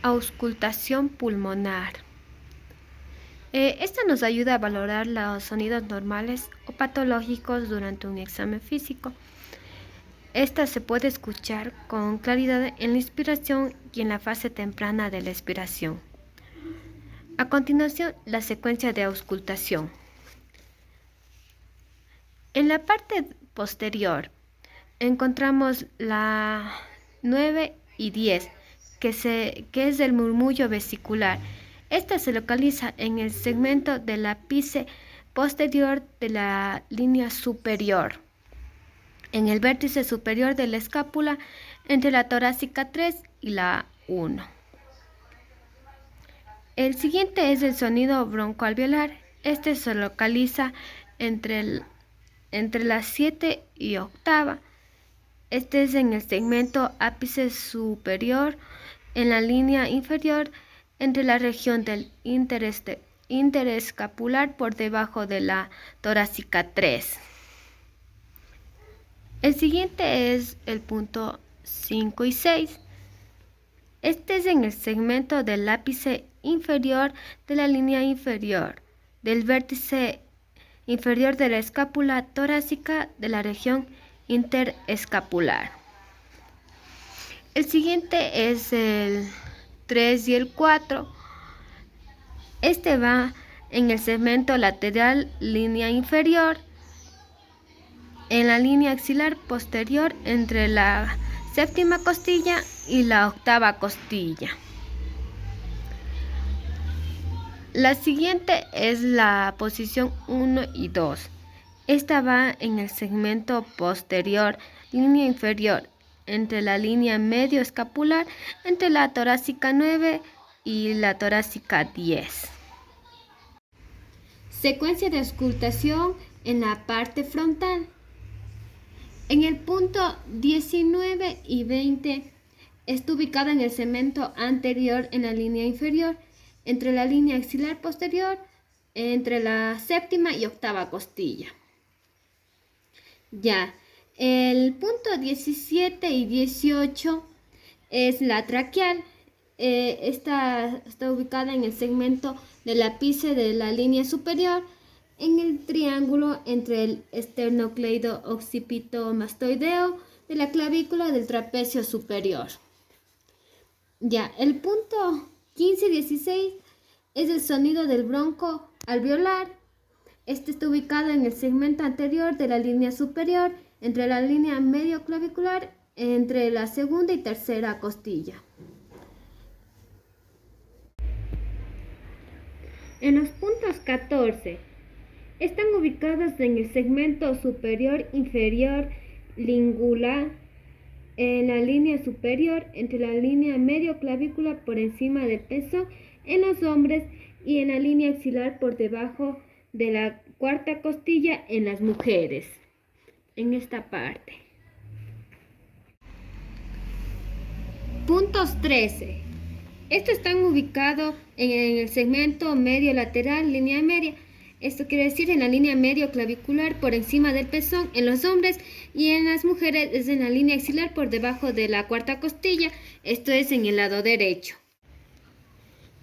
Auscultación pulmonar. Esta nos ayuda a valorar los sonidos normales o patológicos durante un examen físico. Esta se puede escuchar con claridad en la inspiración y en la fase temprana de la expiración. A continuación, la secuencia de auscultación. En la parte posterior encontramos la 9 y 10, que es el murmullo vesicular. Esta se localiza en el segmento del ápice posterior de la línea superior, en el vértice superior de la escápula, entre la torácica 3 y la 1. El siguiente es el sonido broncoalveolar. Este se localiza entre la 7 y octava. Este es en el segmento ápice superior, en la línea inferior, entre la región del interescapular por debajo de la torácica 3. El siguiente es el punto 5 y 6. Este es en el segmento del ápice inferior de la línea inferior, del vértice inferior de la escápula torácica de la región interescapular. El siguiente es el 3 y el 4. Este va en el segmento lateral línea inferior, en la línea axilar posterior entre la séptima costilla y la octava costilla. La siguiente es la posición 1 y 2. Esta va en el segmento posterior, línea inferior, entre la línea medio escapular, entre la torácica 9 y la torácica 10. Secuencia de auscultación en la parte frontal. En el punto 19 y 20 está ubicada en el segmento anterior en la línea inferior, entre la línea axilar posterior, entre la séptima y octava costilla. El punto 17 y 18 es la traqueal. Esta está ubicada en el segmento del ápice de la línea superior, en el triángulo entre el esternocleido occipito-mastoideo de la clavícula del trapecio superior. El punto 15 y 16 es el sonido del bronco alveolar. Este está ubicado en el segmento anterior de la línea superior, entre la línea medio clavicular, entre la segunda y tercera costilla. En los puntos 14 están ubicados en el segmento superior inferior lingular, en la línea superior, entre la línea medio clavícula por encima del pezón en los hombres y en la línea axilar por debajo de la cuarta costilla en las mujeres, en esta parte. Puntos 13. Estos están ubicados en el segmento medio lateral, línea media. Esto quiere decir en la línea medio clavicular por encima del pezón en los hombres, y en las mujeres es en la línea axilar por debajo de la cuarta costilla. Esto es en el lado derecho.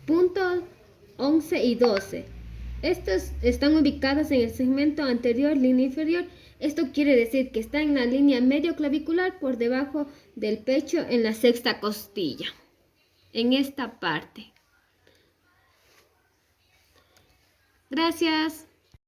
Puntos 11 y 12. Estos están ubicados en el segmento anterior, línea inferior. Esto quiere decir que está en la línea medio clavicular por debajo del pecho en la sexta costilla, en esta parte. Gracias.